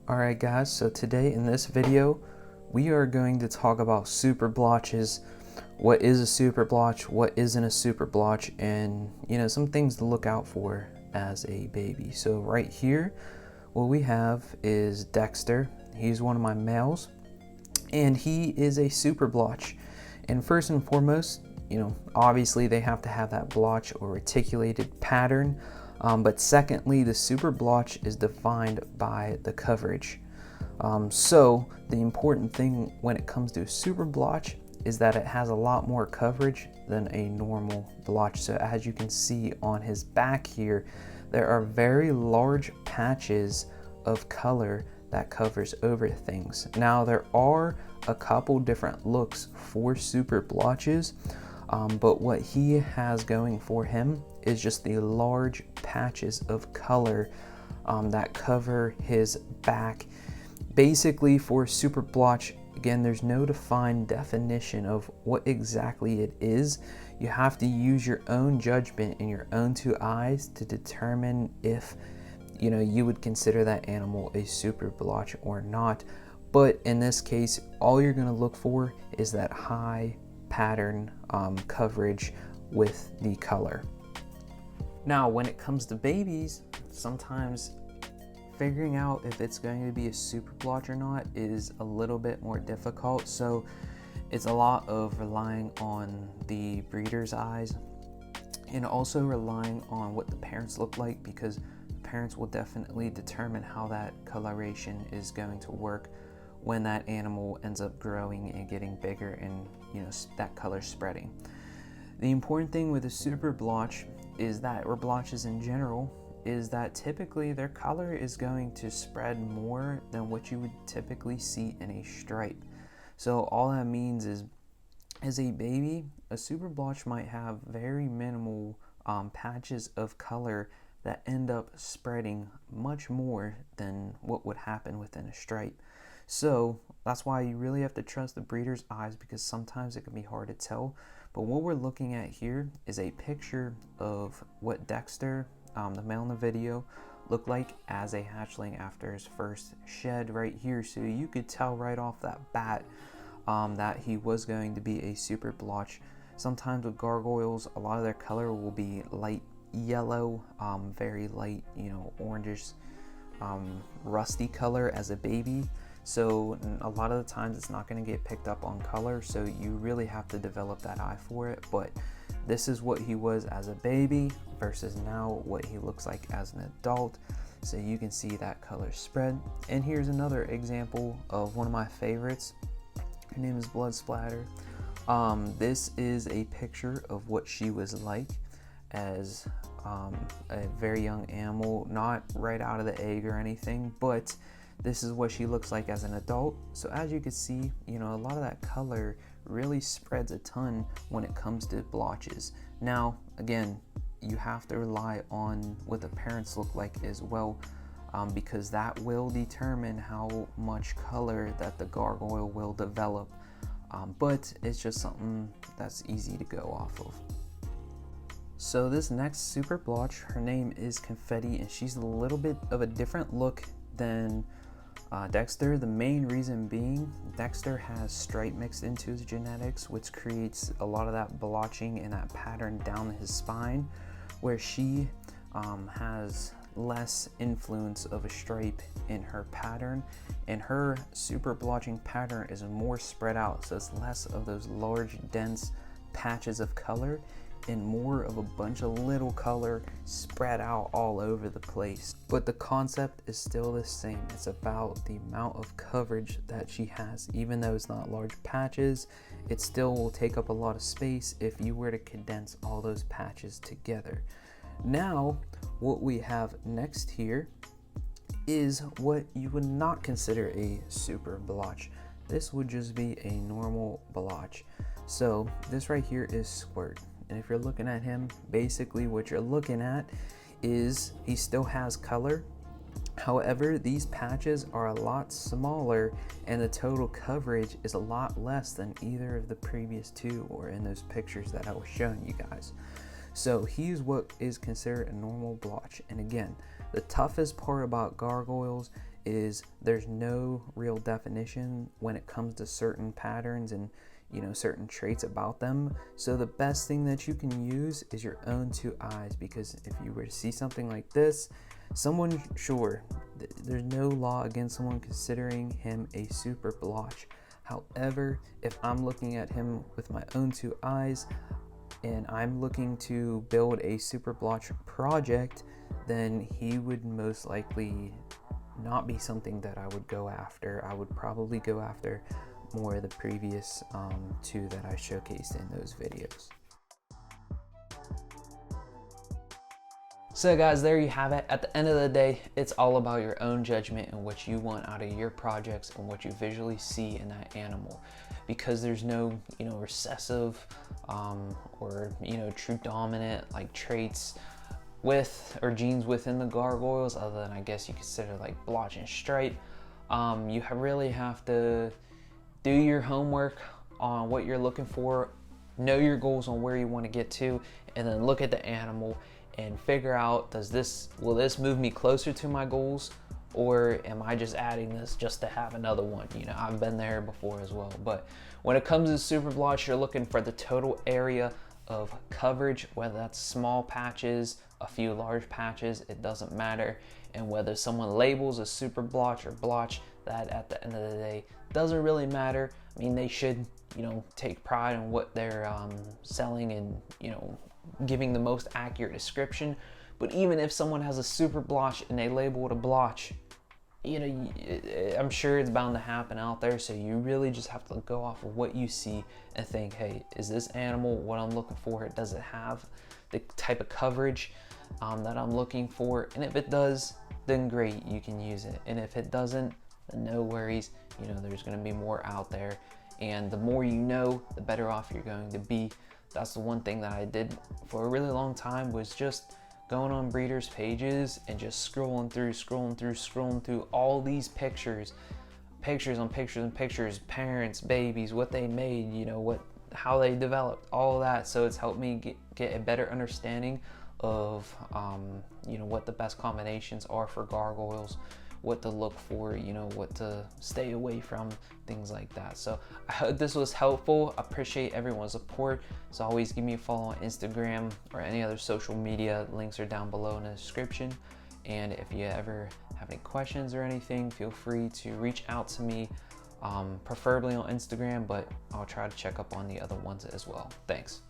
Alright guys, so today in this video we are going to talk about super blotches, what is a super blotch, what isn't a super blotch, and some things to look out for as a baby. So right here what we have is Dexter. He's one of my males and he is a super blotch. And first and foremost, obviously they have to have that blotch or reticulated pattern. But secondly, the super blotch is defined by the coverage. So the important thing when it comes to a super blotch is that it has a lot more coverage than a normal blotch. So as you can see on his back here, there are very large patches of color that covers over things. Now there are a couple different looks for super blotches, but what he has going for him is just the large patches of color that cover his back. Basically for super blotch, again, there's no defined definition of what exactly it is. You have to use your own judgment and your own two eyes to determine if you would consider that animal a super blotch or not. But in this case, all you're going to look for is that high pattern coverage with the color. Now when it comes to babies, sometimes figuring out if it's going to be a super blotch or not is a little bit more difficult. So it's a lot of relying on the breeder's eyes and also relying on what the parents look like, because the parents will definitely determine how that coloration is going to work when that animal ends up growing and getting bigger and that color spreading. The important thing with a super blotch is that, or blotches in general, is that typically their color is going to spread more than what you would typically see in a stripe. So all that means is, as a baby, a super blotch might have very minimal patches of color that end up spreading much more than what would happen within a stripe. So that's why you really have to trust the breeder's eyes, because sometimes it can be hard to tell. But what we're looking at here is a picture of what Dexter, the male in the video, looked like as a hatchling after his first shed right here. So you could tell right off that bat that he was going to be a super blotch. Sometimes with gargoyles, a lot of their color will be light yellow, very light, orangish, rusty color as a baby. So a lot of the times it's not going to get picked up on color, so you really have to develop that eye for it. But this is what he was as a baby versus now what he looks like as an adult. So you can see that color spread. And here's another example of one of my favorites. Her name is Blood Splatter. This is a picture of what she was like as a very young animal, not right out of the egg or anything, but this is what she looks like as an adult. So as you can see, a lot of that color really spreads a ton when it comes to blotches. Now, again, you have to rely on what the parents look like as well, because that will determine how much color that the gargoyle will develop. But it's just something that's easy to go off of. So this next super blotch, her name is Confetti, and she's a little bit of a different look than Dexter. The main reason being, Dexter has stripe mixed into his genetics, which creates a lot of that blotching and that pattern down his spine, where she has less influence of a stripe in her pattern, and her super blotching pattern is more spread out. So it's less of those large dense patches of color and more of a bunch of little color spread out all over the place. But the concept is still the same. It's about the amount of coverage that she has. Even though it's not large patches, it still will take up a lot of space if you were to condense all those patches together. Now, what we have next here is what you would not consider a super blotch. This would just be a normal blotch. So this right here is Squirt. And if you're looking at him, basically what you're looking at is he still has color. However, these patches are a lot smaller and the total coverage is a lot less than either of the previous two or in those pictures that I was showing you guys. So he's what is considered a normal blotch. And again, the toughest part about gargoyles is there's no real definition when it comes to certain patterns and certain traits about them. So the best thing that you can use is your own two eyes, because if you were to see something like this, someone, sure, there's no law against someone considering him a Superblotch. However, if I'm looking at him with my own two eyes and I'm looking to build a Superblotch project, then he would most likely not be something that I would go after. I would probably go after more of the previous two that I showcased in those videos. So guys, there you have it. At the end of the day, it's all about your own judgment and what you want out of your projects and what you visually see in that animal. Because there's no, recessive or, true dominant like traits with or genes within the gargoyles, other than I guess you consider like blotch and stripe. You really have to do your homework on what you're looking for, know your goals on where you want to get to, and then look at the animal and figure out, will this move me closer to my goals, or am I just adding this just to have another one? I've been there before as well. But when it comes to Superblotch, you're looking for the total area of coverage, whether that's small patches, a few large patches, it doesn't matter. And whether someone labels a Superblotch or blotch, that at the end of the day doesn't really matter. I mean, they should, take pride in what they're selling and, giving the most accurate description. But even if someone has a Superblotch and they label it a blotch, I'm sure it's bound to happen out there. So you really just have to go off of what you see and think, hey, is this animal what I'm looking for? Does it have the type of coverage that I'm looking for? And if it does, then great, you can use it. And if it doesn't, then no worries. There's going to be more out there. And the more you know, the better off you're going to be. That's the one thing that I did for a really long time, was just going on breeders' pages and just scrolling through all these pictures on pictures and pictures, parents, babies, what they made, how they developed, all of that. So it's helped me get a better understanding of, what the best combinations are for gargoyles, what to look for, what to stay away from, things like that. So I hope this was helpful. I appreciate everyone's support. So always give me a follow on Instagram or any other social media. Links are down below in the description. And if you ever have any questions or anything, feel free to reach out to me, preferably on Instagram, but I'll try to check up on the other ones as well. Thanks.